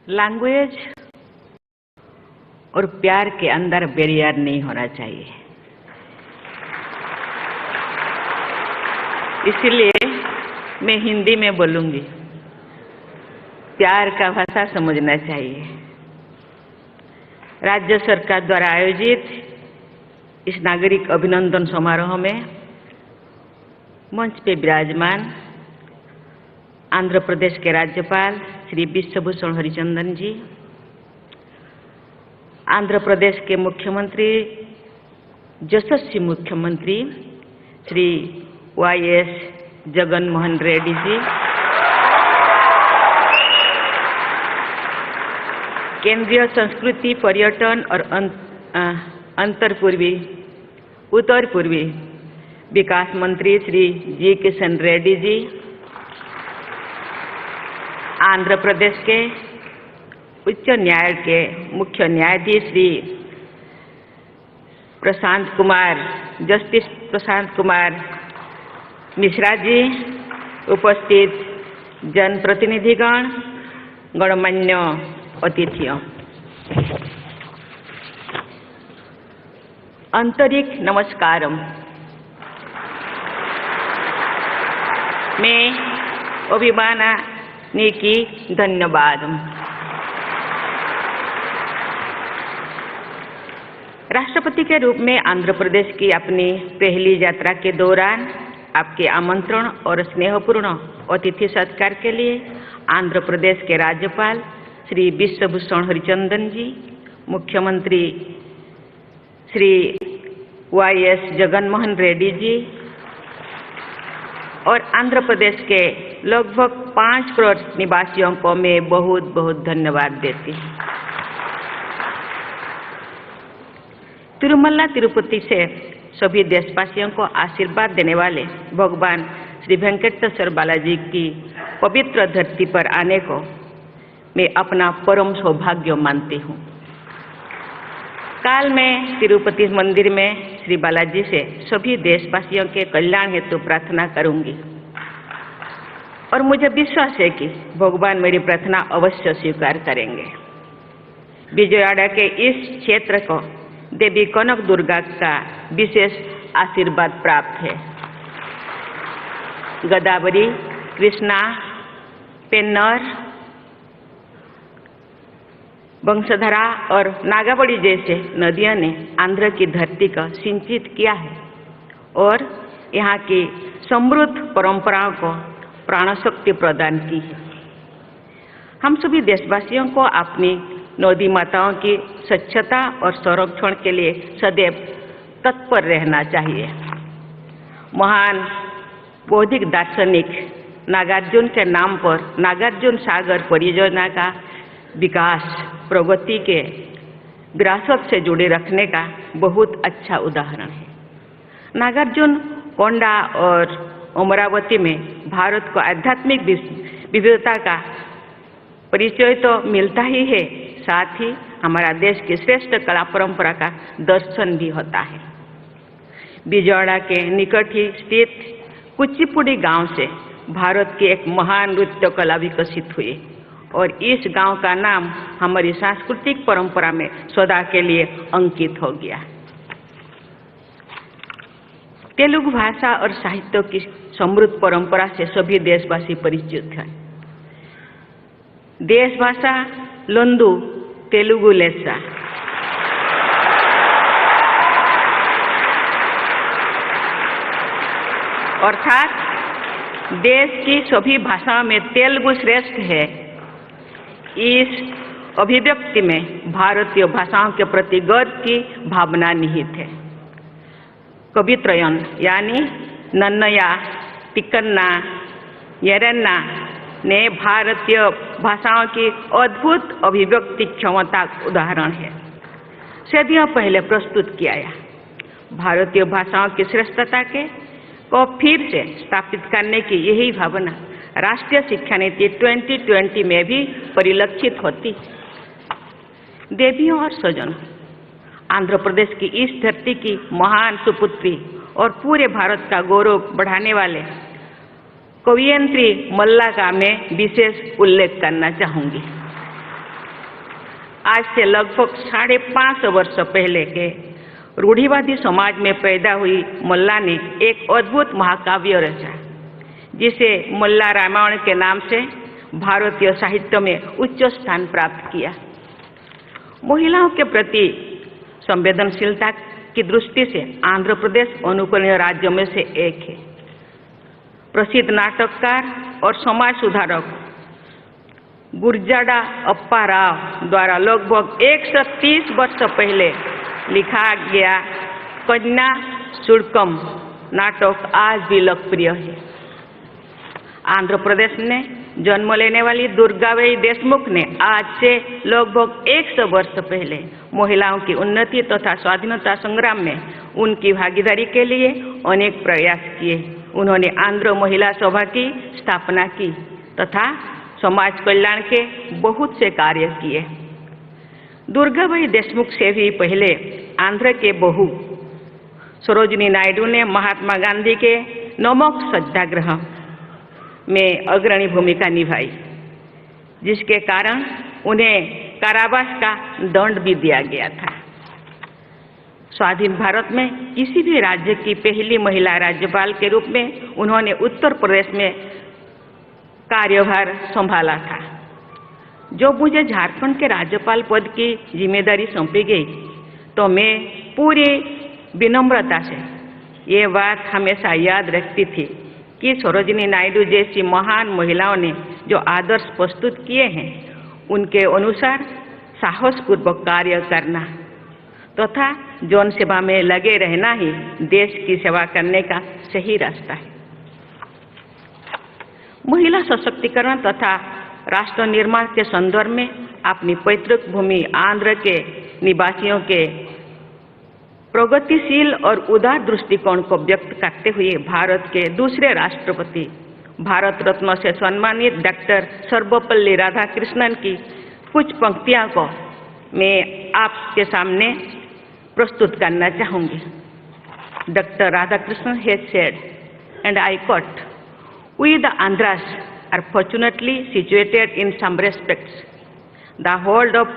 Language और प्यार के अंदर बैरियर नहीं होना चाहिए। इसलिए मैं हिंदी में बोलूंगी। प्यार का भाषा समझना चाहिए। राज्य सरकार द्वारा आयोजित इस नागरिक अभिनंदन समारोह में मंच पे विराजमान आंध्र प्रदेश के राज्यपाल श्री विश्वभूषण हरिचंदन जी, आंध्र प्रदेश के मुख्यमंत्री यशस्वी मुख्यमंत्री श्री वाई.एस. जगन मोहन रेड्डी जी, केंद्रीय संस्कृति पर्यटन और उत्तर पूर्वी विकास मंत्री श्री जी किशन रेड्डी जी, आंध्र प्रदेश के उच्च न्यायालय के मुख्य न्यायाधीश श्री जस्टिस प्रशांत कुमार मिश्रा जी, उपस्थित जनप्रतिनिधिगण, गणमान्य अतिथियों, आंतरिक नमस्कारम। मैं अभिमानानिकी धन्यवाद। राष्ट्रपति के रूप में आंध्र प्रदेश की अपनी पहली यात्रा के दौरान आपके आमंत्रण और स्नेहपूर्ण अतिथि सत्कार के लिए आंध्र प्रदेश के राज्यपाल श्री विश्वभूषण हरिचंदन जी, मुख्यमंत्री श्री वाई.एस. जगन मोहन रेड्डी जी और आंध्र प्रदेश के लगभग 5 करोड़ निवासियों को मैं बहुत बहुत धन्यवाद देती हूँ। तिरुमला तिरुपति से सभी देशवासियों को आशीर्वाद देने वाले भगवान श्री वेंकटेश्वर बालाजी की पवित्र धरती पर आने को मैं अपना परम सौभाग्य मानती हूँ। काल मैं तिरुपति मंदिर में श्री बालाजी से सभी देशवासियों के कल्याण हेतु प्रार्थना करूंगी और मुझे विश्वास है कि भगवान मेरी प्रार्थना अवश्य स्वीकार करेंगे। विजयवाड़ा के इस क्षेत्र को देवी कनक दुर्गा का विशेष आशीर्वाद प्राप्त है। गोदावरी, कृष्णा, पेन्नर, वंशधारा और नागावली जैसे नदियों ने आंध्र की धरती को सिंचित किया है और यहाँ की समृद्ध परंपराओं को प्राणशक्ति प्रदान की है। हम सभी देशवासियों को अपनी नदी माताओं की स्वच्छता और संरक्षण के लिए सदैव तत्पर रहना चाहिए। महान बौद्धिक दार्शनिक नागार्जुन के नाम पर नागार्जुन सागर परियोजना का विकास प्रगति के विरासत से जुड़े रखने का बहुत अच्छा उदाहरण है। नागार्जुन कोंडा और अमरावती में भारत को आध्यात्मिक विविधता का परिचय तो मिलता ही है, साथ ही हमारा देश की श्रेष्ठ कला परंपरा का दर्शन भी होता है। विजयवाड़ा के निकट ही स्थित कुचिपुड़ी गांव से भारत की एक महान नृत्य कला विकसित हुई और इस गांव का नाम हमारी सांस्कृतिक परंपरा में सदा के लिए अंकित हो गया। तेलुगु भाषा और साहित्य की समृद्ध परंपरा से सभी देशवासी परिचित हैं। देश भाषा लोंदु तेलुगु लेसा। अर्थात देश की सभी भाषाओं में तेलुगु श्रेष्ठ है। इस अभिव्यक्ति में भारतीय भाषाओं के प्रति गर्व की भावना निहित है। कवित्रयन यानी नन्नया, तिक्कन्ना, येरन्ना ने भारतीय भाषाओं की अद्भुत अभिव्यक्ति क्षमता का उदाहरण है। सदियों पहले प्रस्तुत किया गया भारतीय भाषाओं की श्रेष्ठता को फिर से स्थापित करने की यही भावना राष्ट्रीय शिक्षा नीति 2020 में भी परिलक्षित होती। देवियों और स्वजनों, आंध्र प्रदेश की इस धरती की महान सुपुत्री और पूरे भारत का गौरव बढ़ाने वाले कवयित्री मल्ला का मैं विशेष उल्लेख करना चाहूँगी। आज से लगभग 550 वर्ष पहले के रूढ़िवादी समाज में पैदा हुई मल्ला ने एक अद्भुत महाकाव्य रचा, जिसे मल्ला रामायण के नाम से भारतीय साहित्य में उच्च स्थान प्राप्त किया। महिलाओं के प्रति संवेदनशीलता की दृष्टि से आंध्र प्रदेश अनुकरणीय राज्यों में से एक है। प्रसिद्ध नाटककार और समाज सुधारक गुरजाड़ा अप्पा राव द्वारा लगभग 130 वर्ष पहले लिखा गया कन्या शुल्कम नाटक आज भी लोकप्रिय है। आंध्र प्रदेश में जन्म लेने वाली दुर्गाबाई देशमुख ने आज से लगभग 100 वर्ष पहले महिलाओं की उन्नति तथा स्वाधीनता संग्राम में उनकी भागीदारी के लिए अनेक प्रयास किए। उन्होंने आंध्र महिला सभा की स्थापना की तथा समाज कल्याण के बहुत से कार्य किए। दुर्गाबाई देशमुख से भी पहले आंध्र के बहू सरोजिनी नायडू ने महात्मा गांधी के नमक सत्याग्रह में अग्रणी भूमिका निभाई, जिसके कारण उन्हें कारावास का दंड भी दिया गया था। स्वाधीन भारत में किसी भी राज्य की पहली महिला राज्यपाल के रूप में उन्होंने उत्तर प्रदेश में कार्यभार संभाला था। जब मुझे झारखंड के राज्यपाल पद की जिम्मेदारी सौंपी गई तो मैं पूरी विनम्रता से ये बात हमेशा याद रखती थी कि सरोजिनी नायडू जैसी महान महिलाओं ने जो आदर्श प्रस्तुत किए हैं उनके अनुसार साहसपूर्वक कार्य करना तथा जन सेवा में लगे रहना ही देश की सेवा करने का सही रास्ता है। महिला सशक्तिकरण तथा राष्ट्र निर्माण के संदर्भ में अपनी पैतृक भूमि आंध्र के निवासियों के प्रगतिशील और उदार दृष्टिकोण को व्यक्त करते हुए भारत के दूसरे राष्ट्रपति भारत रत्न से सम्मानित डॉक्टर सर्वपल्ली राधाकृष्णन की कुछ पंक्तियों को मैं आपके सामने प्रस्तुत करना चाहूँगी। Doctor Radhakrishnan has said, and I quote, "We the Andhras are fortunately situated in some respects. The hold of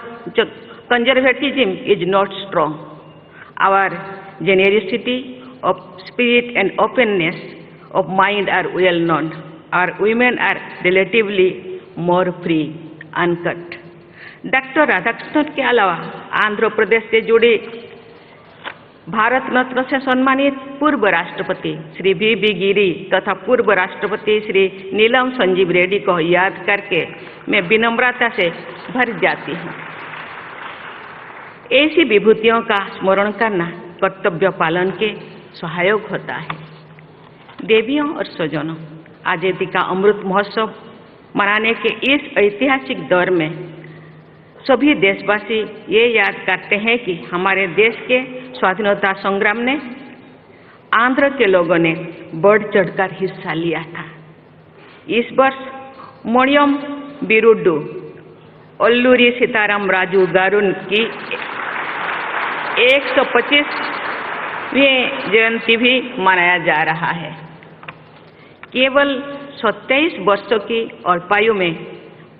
conservatism is not strong. Our generosity of spirit and openness of mind are well known. Our women are relatively more free." Uncut। Doctor Radhakrishnan के अलावा आंध्र प्रदेश से जुड़े भारत रत्न से सम्मानित पूर्व राष्ट्रपति Shri we गिरी तथा पूर्व राष्ट्रपति श्री नीलम संजीव रेड्डी को याद करके मैं विनम्रता से भर जाती हूँ। ऐसी विभूतियों का स्मरण करना कर्तव्य पालन के सहायक होता है। देवियों और स्वजनों, आज़ादी का अमृत महोत्सव मनाने के इस ऐतिहासिक दौर में सभी देशवासी ये याद करते हैं कि हमारे देश के स्वाधीनता संग्राम में आंध्र के लोगों ने बढ़ चढ़कर हिस्सा लिया था। इस वर्ष मणियम बिरुड्डू अल्लूरी सीताराम राजू गारू की 125वीं जयंती भी मनाया जा रहा है। केवल 27 वर्षों की अल्पायु में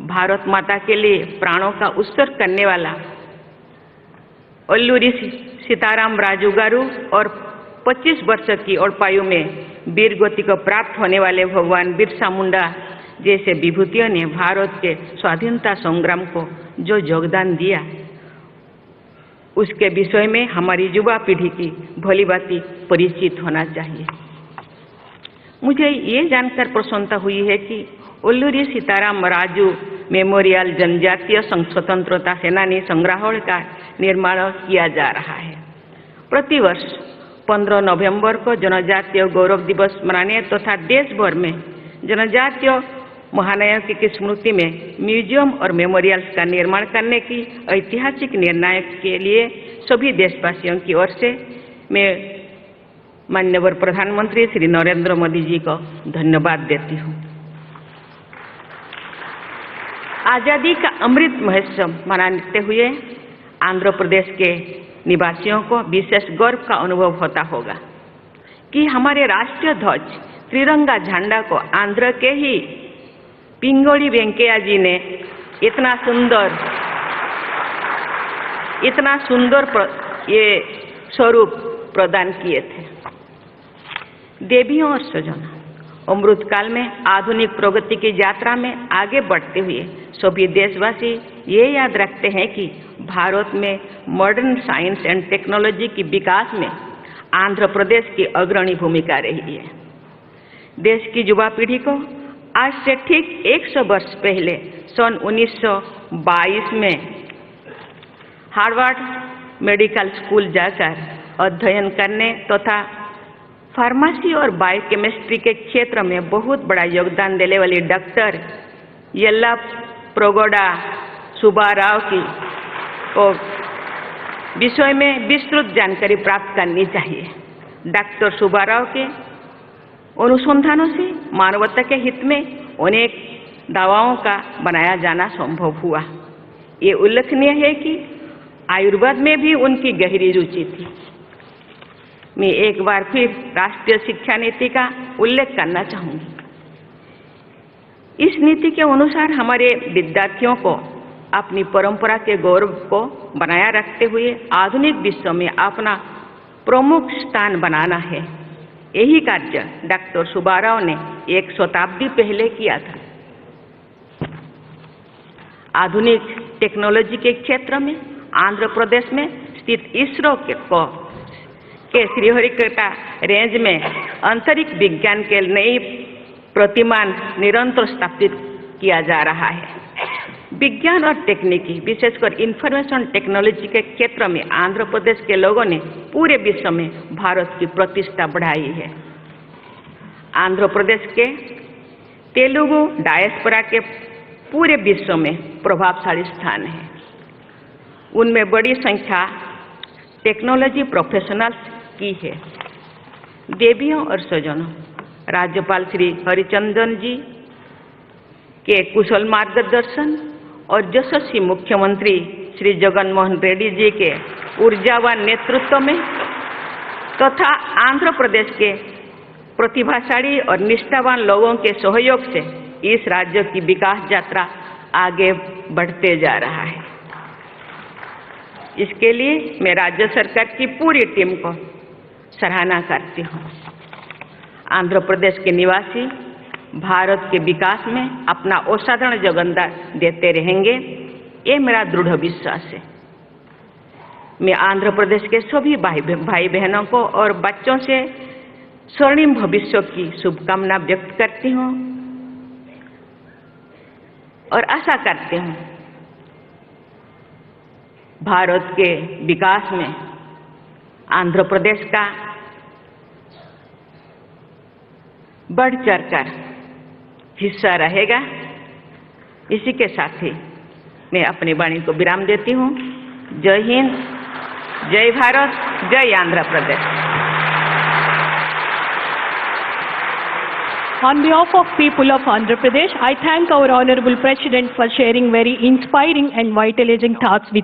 भारत माता के लिए प्राणों का उत्सर्ग करने वाला अल्लूरी सीताराम राजू गारू और 25 वर्ष की अल्पायु में वीर गति को प्राप्त होने वाले भगवान बिरसा मुंडा जैसे विभूतियों ने भारत के स्वाधीनता संग्राम को जो योगदान दिया, उसके विषय में हमारी युवा पीढ़ी की भलीभांति परिचित होना चाहिए। मुझे ये जानकर प्रसन्नता हुई है कि अल्लूरी सीताराम राजू मेमोरियल जनजातीय स्वतंत्रता सेनानी संग्रहालय का निर्माण किया जा रहा है। प्रतिवर्ष 15 नवंबर को जनजातीय गौरव दिवस मनाने तथा देश भर में जनजातीय महानायकों की स्मृति में म्यूजियम और मेमोरियल्स का निर्माण करने की ऐतिहासिक निर्णय के लिए सभी देशवासियों की ओर से मैं माननीय प्रधानमंत्री श्री नरेंद्र मोदी जी को धन्यवाद देती हूँ। आज़ादी का अमृत महोत्सव मनाते हुए आंध्र प्रदेश के निवासियों को विशेष गर्व का अनुभव होता होगा कि हमारे राष्ट्रीय ध्वज त्रिरंगा झंडा को आंध्र के ही पिंगोड़ी वेंकैया जी ने इतना सुंदर इतना सुंदर ये स्वरूप प्रदान किए थे। देवियों और स्वजनों, अमृतकाल में आधुनिक प्रगति की यात्रा में आगे बढ़ते हुए सभी देशवासी ये याद रखते हैं कि भारत में मॉडर्न साइंस एंड टेक्नोलॉजी की विकास में आंध्र प्रदेश की अग्रणी भूमिका रही है। देश की युवा पीढ़ी को आज से ठीक 100 वर्ष पहले सन 1922 में हार्वर्ड मेडिकल स्कूल जाकर अध्ययन करने तथा फार्मेसी और बायोकेमिस्ट्री के क्षेत्र में बहुत बड़ा योगदान देने वाली डॉक्टर येल्लाप्रगोडा सुब्बाराव की को विषय में विस्तृत जानकारी प्राप्त करनी चाहिए। डॉक्टर सुब्बाराव के अनुसंधानों से मानवता के हित में अनेक दवाओं का बनाया जाना संभव हुआ। ये उल्लेखनीय है कि आयुर्वेद में भी उनकी गहरी रुचि थी। मैं एक बार फिर राष्ट्रीय शिक्षा नीति का उल्लेख करना चाहूँगी। इस नीति के अनुसार हमारे विद्यार्थियों को अपनी परंपरा के गौरव को बनाए रखते हुए आधुनिक विश्व में अपना प्रमुख स्थान बनाना है। यही कार्य डॉक्टर सुब्बाराव ने 1 शताब्दी पहले किया था। आधुनिक टेक्नोलॉजी के क्षेत्र में आंध्र प्रदेश में स्थित इसरो के श्रीहरिकोटा रेंज में अंतरिक्ष विज्ञान के नई प्रतिमान निरंतर स्थापित किया जा रहा है। विज्ञान और तकनीकी, विशेषकर इंफॉर्मेशन टेक्नोलॉजी के क्षेत्र में आंध्र प्रदेश के लोगों ने पूरे विश्व में भारत की प्रतिष्ठा बढ़ाई है। आंध्र प्रदेश के तेलुगु डायस्पोरा के पूरे विश्व में प्रभावशाली स्थान है। उनमें बड़ी संख्या टेक्नोलॉजी प्रोफेशनल्स की है। देवियों और स्वजनों, राज्यपाल श्री हरिचंदन जी के कुशल मार्गदर्शन और यशस्वी मुख्यमंत्री श्री जगन मोहन रेड्डी जी के ऊर्जावान नेतृत्व में तथा आंध्र प्रदेश के प्रतिभाशाली और निष्ठावान लोगों के सहयोग से इस राज्य की विकास यात्रा आगे बढ़ते जा रहा है। इसके लिए मैं राज्य सरकार की पूरी टीम को सराहना करती हूँ। आंध्र प्रदेश के निवासी भारत के विकास में अपना असाधारण योगदान देते रहेंगे, ये मेरा दृढ़ विश्वास है। मैं आंध्र प्रदेश के सभी भाई बहनों को और बच्चों से स्वर्णिम भविष्य की शुभकामना व्यक्त करती हूँ और आशा करती हूँ भारत के विकास में आंध्र प्रदेश का बढ़ चढ़कर हिस्सा रहेगा। इसी के साथ ही मैं अपनी वाणी को विराम देती हूँ। जय हिंद, जय भारत, जय Andhra Pradesh. On behalf of people of Andhra Pradesh, I thank our Honorable President for sharing very inspiring and vitalizing thoughts with